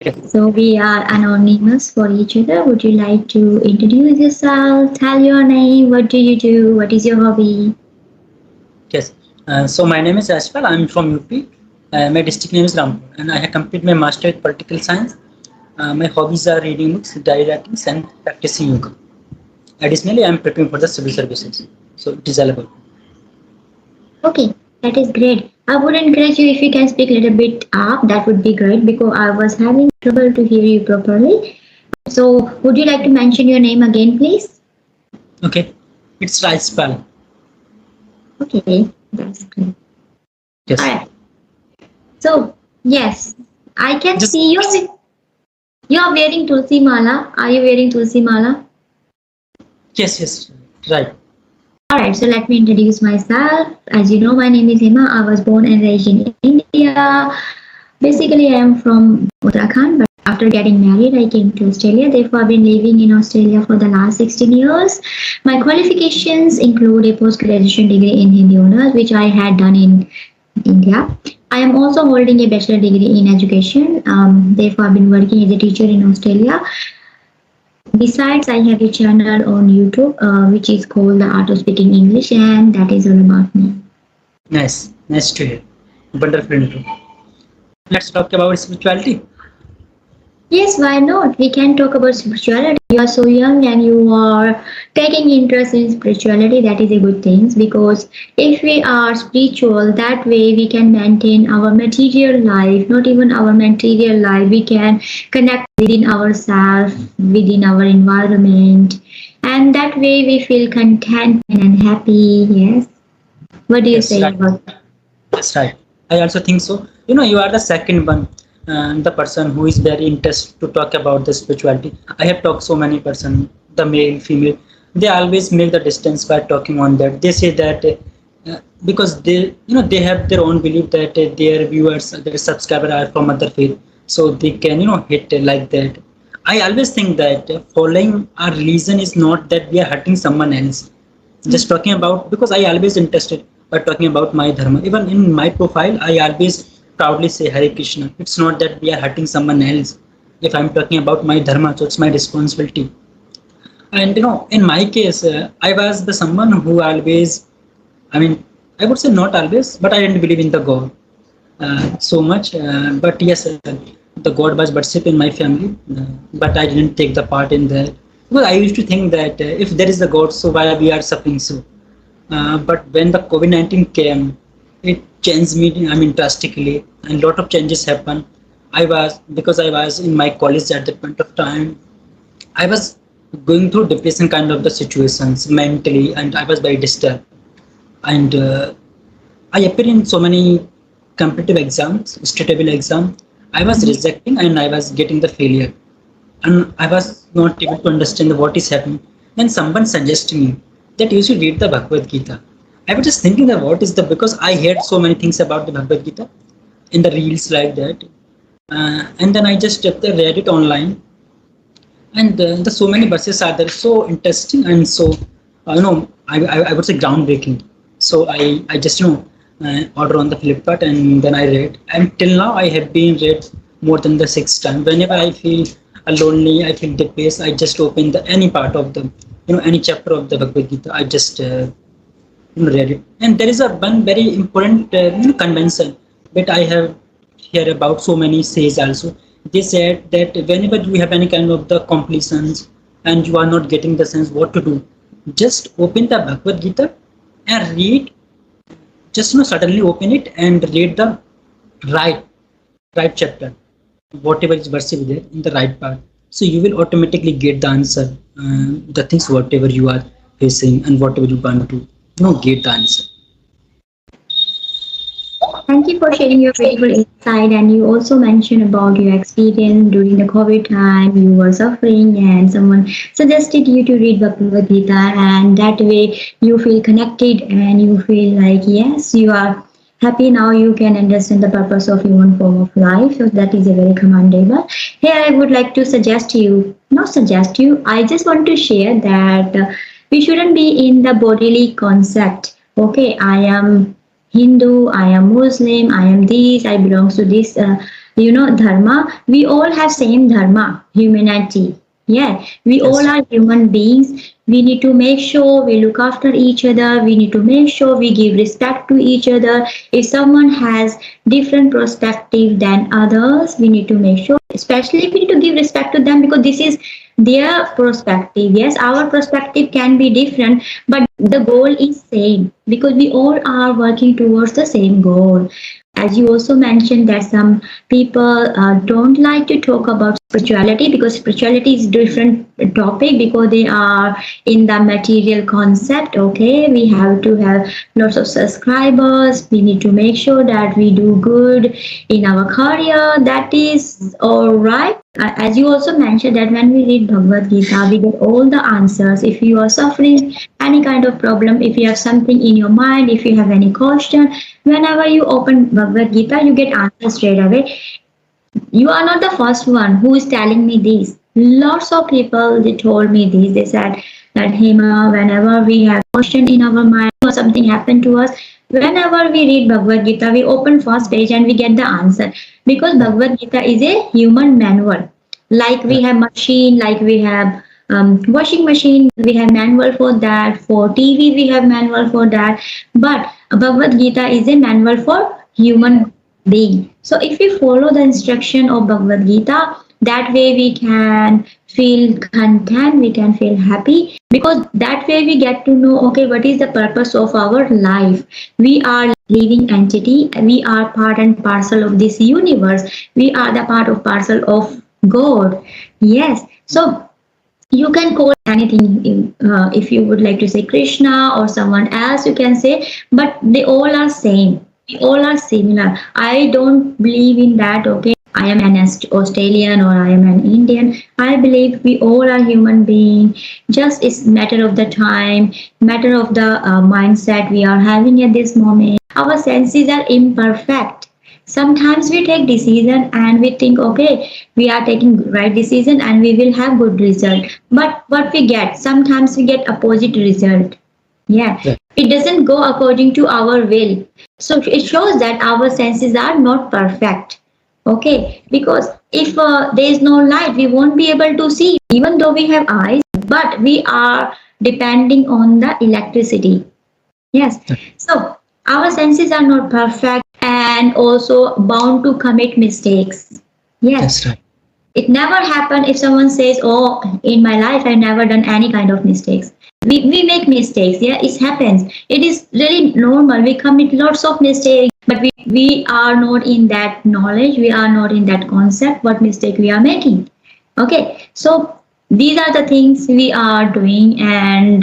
So we are anonymous for each other. Would you like to introduce yourself? Tell your name. What do you do? What is your hobby? Yes. So my name is Ashfal. I'm from UP. My district name is Rampur, and I have completed my master in political science. My hobbies are reading books, diary writing, and practicing yoga. Additionally, I'm preparing for the civil services. So it is all about. Okay, that is great. I would encourage you if you can speak a little bit up. That would be great because I was having trouble to hear you properly. So would you like to mention your name again, please? Okay. It's Rajpal. Okay, that's great. All Yes. right. So yes, I can Just see you. You are wearing tulsi mala. Are you wearing tulsi mala? yes, yes. Right. Alright, so let me introduce myself. As you know, my name is Hima. I was born and raised in India. Basically, I am from Uttarakhand, but after getting married, I came to Australia. Therefore, I've been living in Australia for the last 16 years. My qualifications include a post graduation degree in Hindi honors, which I had done in India. I am also holding a bachelor degree in education. Therefore, I've been working as a teacher in Australia. Besides, I have a channel on YouTube which is called The Art of Speaking English, and that is all about me. Nice. Nice to hear. Wonderful intro. Let's talk about spirituality. Yes, why not? We can talk about spirituality. You are so young and you are taking interest in spirituality. That is a good thing because if we are spiritual, that way we can maintain our material life, not even our material life. We can connect within ourselves, within our environment, and that way we feel content and happy. Yes. What do you Yes, say right. about That's right. I also think so. You are the second one, the person who is very interested to talk about the spirituality. I have talked so many person, the male, female. They always make the distance by talking on that. They say that because they have their own belief that their viewers, their subscribers are from other faith, so they can hit like that. I always think that following our religion is not that we are hurting someone else, just talking about, because I always interested by talking about my dharma. Even in my profile, I always proudly say Hare Krishna. It's not that we are hurting someone else. If I'm talking about my dharma, so it's my responsibility. And in my case, I was the someone who always, I mean, I would say not always, but I didn't believe in the God so much. But yes, the God was worship in my family, but I didn't take the part in that. Because I used to think that if there is a God, so why we are suffering so? But when the COVID-19 came, it changed me, I mean, drastically, and a lot of changes happened. Because I was in my college at that point of time, I was going through depression kind of the situations mentally, and I was very disturbed. And I appeared in so many competitive exams, state level exam. I was it? rejecting and I was getting the failure, and I was not able to understand what is happening. Then someone suggested me that you should read the Bhagavad Gita. I was just thinking that what is the, because I heard so many things about the Bhagavad Gita in the reels like that, and then I just read it online, and the so many verses are there, so interesting and so I would say groundbreaking. So I just order on the Flipkart, and then I read, and till now I have been read more than the sixth time. Whenever I feel lonely, I feel depressed, I just open the any part of the any chapter of the Bhagavad Gita. I just read it. And there is a one very important convention that I have hear about so many says also. They said that whenever you have any kind of the completions and you are not getting the sense what to do, just open the Bhagavad Gita and read. Just suddenly open it and read the right right chapter, whatever is verse is there in the right part. So you will automatically get the answer, the things whatever you are facing and whatever you want to get the answer. Thank you for sharing your beautiful insight. And you also mentioned about your experience during the COVID time. You were suffering, and someone suggested you to read Bhagavad Gita, and that way you feel connected and you feel like, yes, you are happy now. You can understand the purpose of human form of life. So that is a very commendable. Here, I would like to suggest you, not suggest you, I just want to share that we shouldn't be in the bodily concept. Okay, I am Hindu, I am Muslim, I am this, I belong to this dharma. We all have same dharma, humanity. Yeah, we all Yes. are human beings. We need to make sure we look after each other. We need to make sure we give respect to each other. If someone has different perspective than others, we need to make sure, especially we need to give respect to them because this is their perspective. Yes, our perspective can be different, but the goal is same because we all are working towards the same goal. As you also mentioned that some people don't like to talk about spirituality because spirituality is different topic because they are in the material concept. Okay, we have to have lots of subscribers, we need to make sure that we do good in our career. That is all right. As you also mentioned that when we read Bhagavad Gita we get all the answers. If you are suffering any kind of problem, if you have something in your mind, if you have any question, whenever you open Bhagavad Gita you get answers straight away. You are not the first one who is telling me this. Lots of people they told me this. They said that Hema, whenever we have question in our mind or something happened to us, whenever we read Bhagavad Gita, we open first page and we get the answer. Because Bhagavad Gita is a human manual. Like we Right. have machine, like we have washing machine, we have manual for that. For TV, we have manual for that. But Bhagavad Gita is a manual for human being. So if we follow the instruction of Bhagavad Gita, that way we can feel content, we can feel happy because that way we get to know okay what is the purpose of our life. We are living entity, we are part and parcel of this universe, we are the part of parcel of God. Yes. So you can call anything if you would like to say Krishna or someone else you can say, but they all are same, we all are similar. I don't believe in that okay I am an Australian or I am an Indian. I believe we all are human being. Just it's matter of the time, matter of the mindset we are having at this moment. Our senses are imperfect. Sometimes we take decision and we think okay we are taking right decision and we will have good result, but what we get sometimes we get opposite result. Yeah, Right. it doesn't go according to our will. So it shows that our senses are not perfect. Okay, because if there is no light we won't be able to see even though we have eyes, but we are depending on the electricity. Yes. So our senses are not perfect and also bound to commit mistakes. Yes. That's right. It never happened if someone says, oh, in my life I've never done any kind of mistakes. We make mistakes, yeah, it happens. It is really normal. We commit lots of mistakes, but we are not in that knowledge, we are not in that concept what mistake we are making. Okay, so these are the things we are doing and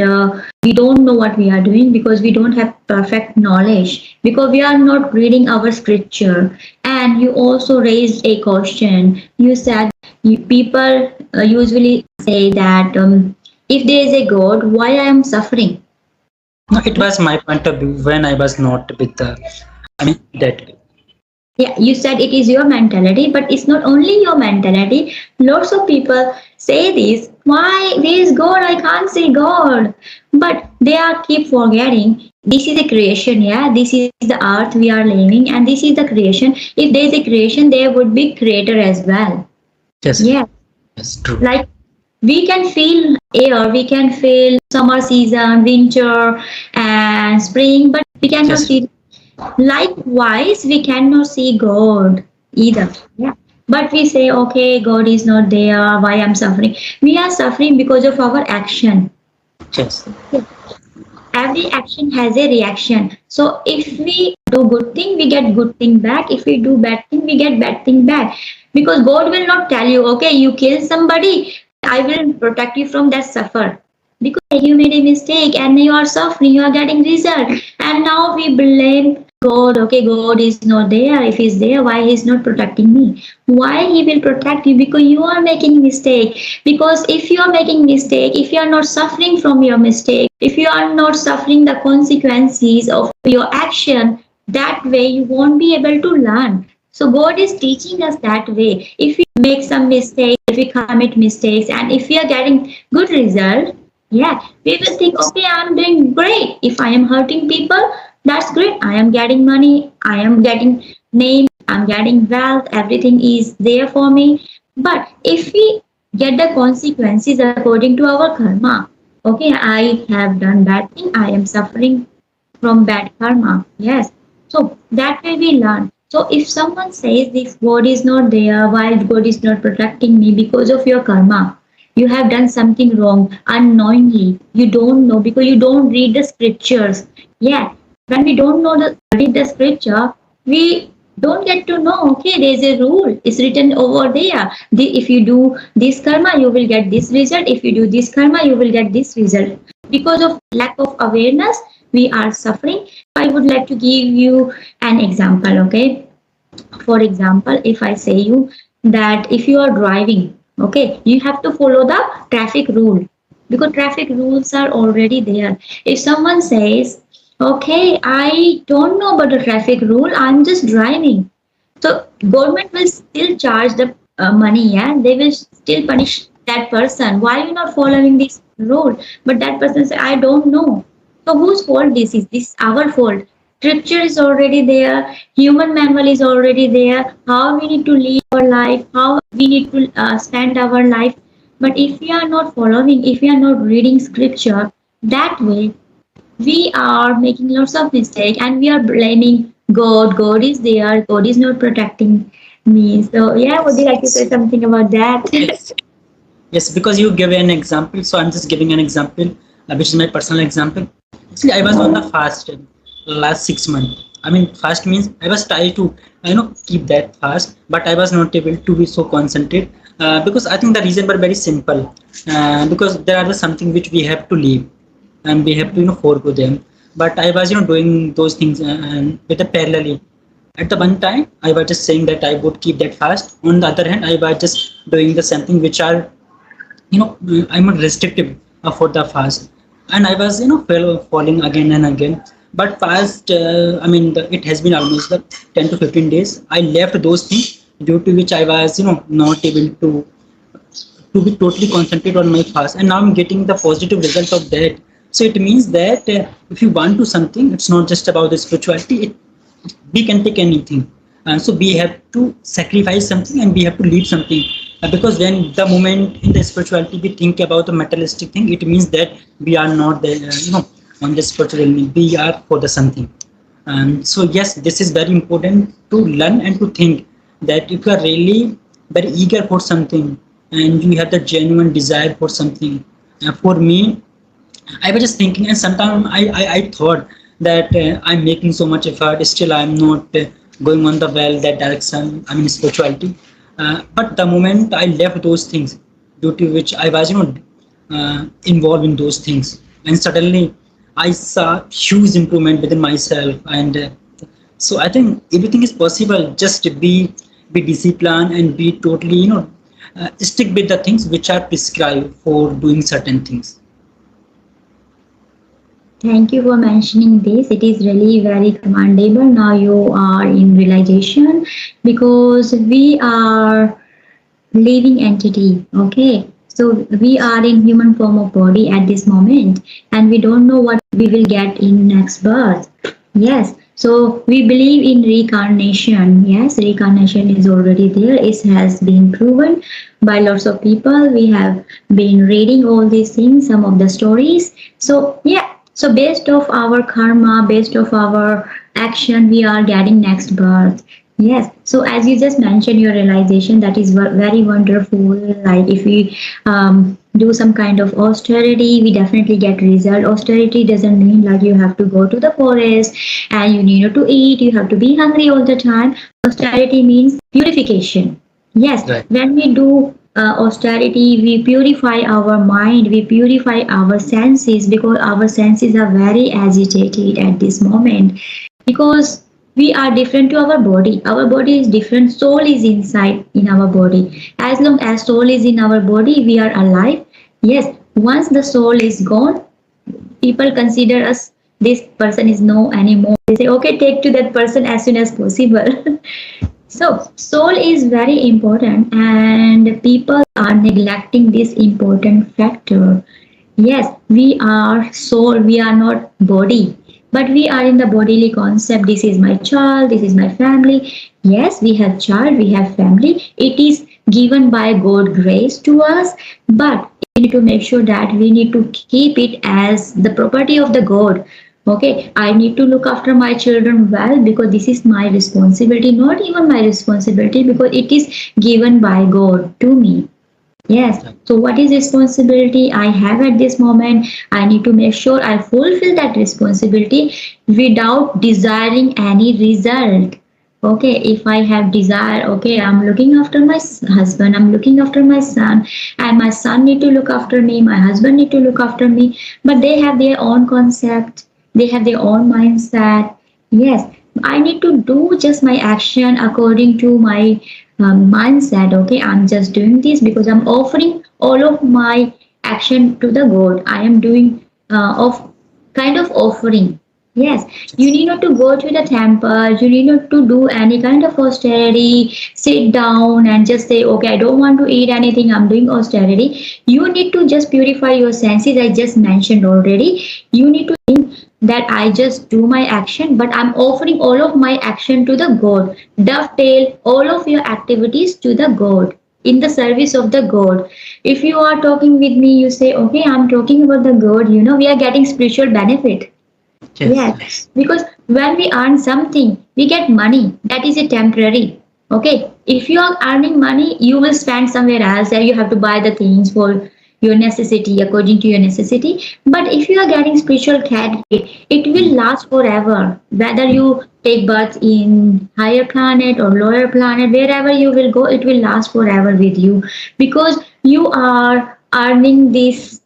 we don't know what we are doing because we don't have perfect knowledge because we are not reading our scripture. And you also raised a question. You said people usually say that if there is a God, why I am suffering? No, it was my point of view when I was not with the, I mean, that way. Yeah, you said it is your mentality, but it's not only your mentality. Lots of people say this. Why? Where is God? I can't see God. But they are keep forgetting. This is a creation, yeah. This is the earth we are living, and this is the creation. If there is a creation, there would be creator as well. Yes, Yeah, yes, true. like we can feel air, we can feel summer season, winter, and spring, but we cannot Yes, see. Likewise, we cannot see God either. Yeah. But we say, okay, God is not there. Why I'm suffering? We are suffering because of our action. yes, Every action has a reaction. So if we do good thing, we get good thing back. If we do bad thing, we get bad thing back. Because God will not tell you, okay, you kill somebody, I will protect you from that suffer. Because you made a mistake and you are suffering, you are getting result. And now we blame God, okay, God is not there. If he's there, why he's not protecting me? Why he will protect you? Because you are making mistake. Because if you are making mistake, if you are not suffering from your mistake, if you are not suffering the consequences of your action, that way you won't be able to learn. So God is teaching us that way. If we make some mistakes, if we commit mistakes, and if we are getting good result, yeah, we will think, okay, I'm doing great. If I am hurting people, that's great. I am getting money, I am getting name, I'm getting wealth, everything is there for me. But if we get the consequences according to our karma, okay, I have done bad thing, I am suffering from bad karma. Yes. So that way we learn. So if someone says this God is not there, why God is not protecting me because of your karma, you have done something wrong unknowingly. You don't know because you don't read the scriptures. Yeah. When we don't know the read the scripture, we don't get to know. Okay, there's a rule. It's written over there. If you do this karma, you will get this result. If you do this karma, you will get this result. Because of lack of awareness, we are suffering. I would like to give you an example. Okay, for example, if I say you that if you are driving, okay, you have to follow the traffic rule because traffic rules are already there. If someone says, okay, I don't know about the traffic rule, I'm just driving, so government will still charge the money. Yeah, they will still punish that person. Why are you not following this rule? But that person say, I don't know. So whose fault this is? This is our fault. Scripture is already there. Human manual is already there. How we need to live our life. How we need to spend our life. But if we are not following, if we are not reading scripture, that way we are making lots of mistakes and we are blaming God. God is there. God is not protecting me. So yeah, would you like to say something about that? Yes. Yes, because you give an example, so I'm just giving an example, which is my personal example. Actually, I was on the fast last 6 months. I mean, fast means I was trying to, keep that fast, but I was not able to be so concentrated because I think the reason were very simple. Because there are something which we have to leave, and we have to, forego them. But I was, doing those things with a parallelly. At the one time, I was just saying that I would keep that fast. On the other hand, I was just doing the something which are I'm restrictive for the fast, and I was falling again and again. But fast, it has been almost like 10 to 15 days. I left those things due to which I was not able to be totally concentrated on my fast, and now I'm getting the positive result of that. So it means that if you want to something, it's not just about the spirituality. We can take anything, so we have to sacrifice something and we have to leave something. Because when the moment in the spirituality we think about the materialistic thing, it means that we are not the on the spiritual realm. We are for the something. So yes, this is very important to learn and to think that if you are really very eager for something and you have the genuine desire for something. For me, I was just thinking, and sometimes I thought that I'm making so much effort, still I'm not going on the well that direction. I mean spirituality. But the moment I left those things, due to which I was involved in those things, and suddenly I saw huge improvement within myself, and so I think everything is possible. Just be disciplined and be totally stick with the things which are prescribed for doing certain things. Thank you for mentioning this. It is really very commendable. Now you are in realization because we are living entity. Okay, so we are in human form of body at this moment, and we don't know what we will get in next birth. Yes, so we believe in reincarnation. Yes, reincarnation is already there. It has been proven by lots of people. We have been reading all these things, some of the stories. So yeah, so based of our karma, based of our action, we are getting next birth. Yes. So as you just mentioned, your realization that is very wonderful. Like if we do some kind of austerity, we definitely get result. Austerity doesn't mean like you have to go to the forest and you need to eat. You have to be hungry all the time. Austerity means purification. Yes. Right. When we do austerity, we purify our mind, we purify our senses because our senses are very agitated at this moment because we are different to our body. Our body is different. Soul is inside in our body. As long as soul is in our body, we are alive. Yes, once the soul is gone, people consider us this person is no anymore. They say, okay, take to that person as soon as possible. So, soul is very important, and people are neglecting this important factor. Yes, we are soul, we are not body. But we are in the bodily concept. This is my child, this is my family. Yes, we have child, we have family. It is given by God grace to us, but we need to make sure that we need to keep it as the property of the God. Okay, I need to look after my children well because this is my responsibility, not even my responsibility because it is given by God to me. Yes. So what is responsibility I have at this moment? I need to make sure I fulfill that responsibility without desiring any result. Okay, if I have desire, okay, I'm looking after my husband, I'm looking after my son, and my son need to look after me, my husband need to look after me, but they have their own concept, they have their own mindset. Yes, I need to do just my action according to my mindset. Okay, I'm just doing this because I'm offering all of my action to the God. I am doing of kind of offering. Yes, you need not to go to the temple, you need not to do any kind of austerity, sit down and just say, okay, I don't want to eat anything, I'm doing austerity. You need to just purify your senses, I just mentioned already. You need to think that I just do my action, but I'm offering all of my action to the God. Dovetail all of your activities to the God in the service of the God. If you are talking with me, you say, okay, I'm talking about the God, we are getting spiritual benefit. Yes, Yes, because when we earn something, we get money. That is a temporary. Okay, if you are earning money, you will spend somewhere else. There you have to buy the things for your necessity according to your necessity. But if you are getting spiritual clarity, it will last forever. Whether you take birth in higher planet or lower planet, wherever you will go, it will last forever with you because you are earning this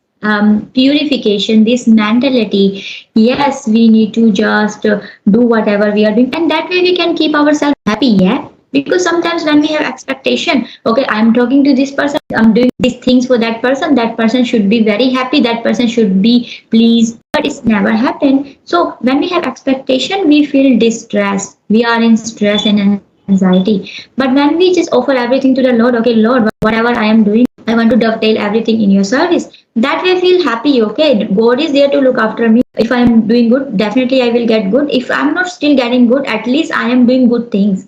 purification, this mentality. Yes, we need to just do whatever we are doing, and that way we can keep ourselves happy. Yeah, because sometimes when we have expectation, okay, I'm talking to this person, I'm doing these things for that person should be very happy, that person should be pleased, but it's never happened. So when we have expectation, we feel distress, we are in stress and anxiety. But when we just offer everything to the Lord, okay, Lord, whatever I am doing, I want to dovetail everything in your service. That way I feel happy. Okay, God is there to look after me. If I am doing good, definitely I will get good. If I'm not still getting good, at least I am doing good things.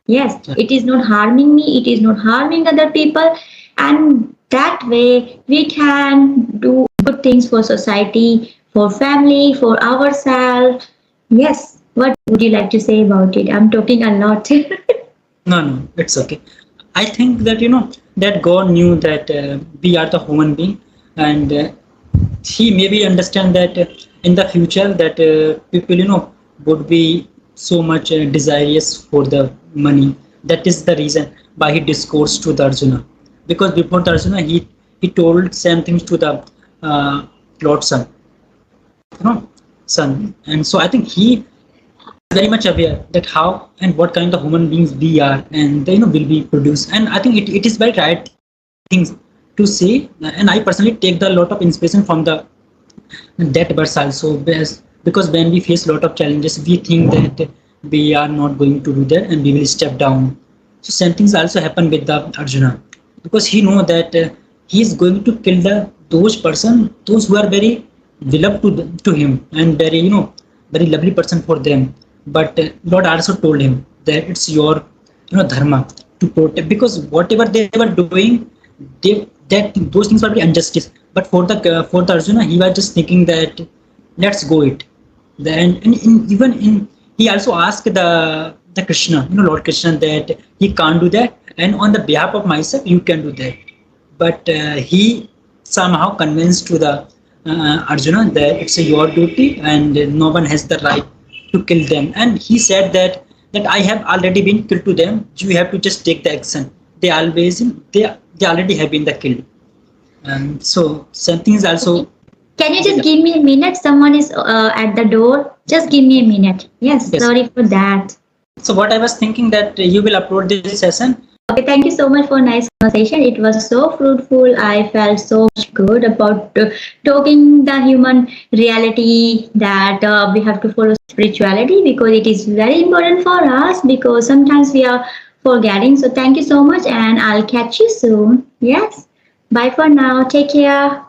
Yes, it is not harming me, it is not harming other people, and that way we can do good things for society, for family, for ourselves. Yes, what would you like to say about it? I'm talking a lot. no, no, it's okay. I think that that God knew that we are the human being, and he maybe understand that in the future that people would be so much desirous for the money. That is the reason why he discoursed to the Arjuna, because before the Arjuna he told same things to the Lord son, son, and so I think he very much aware that how and what kind of human beings we are, and they will be produced. And I think it is very right things to say, and I personally take the lot of inspiration from the that verse also, because when we face a lot of challenges, we think that we are not going to do that and we will step down. So same things also happen with the Arjuna, because he know that he is going to kill those who are very beloved to him, and very very lovely person for them. But Lord also told him that it's your dharma to protect, because whatever they were doing, that those things were very injustice. But for the Arjuna, he was just thinking that let's go it. Then even in he also asked the Krishna, Lord Krishna, that he can't do that, and on the behalf of myself, you can do that. But he somehow convinced to the Arjuna that it's your duty and no one has the right to kill them. And he said that I have already been killed to them. You have to just take the action. They already have been the killed. So something is also. Can you just give me a minute? Someone is at the door. Just give me a minute. Yes, Yes. sorry for that. So what I was thinking that you will upload this session. Okay, thank you so much for nice conversation. It was so fruitful. I felt so much good about talking the human reality, that we have to follow spirituality because it is very important for us, because sometimes we are forgetting. So thank you so much, and I'll catch you soon. Yes. Bye for now. Take care.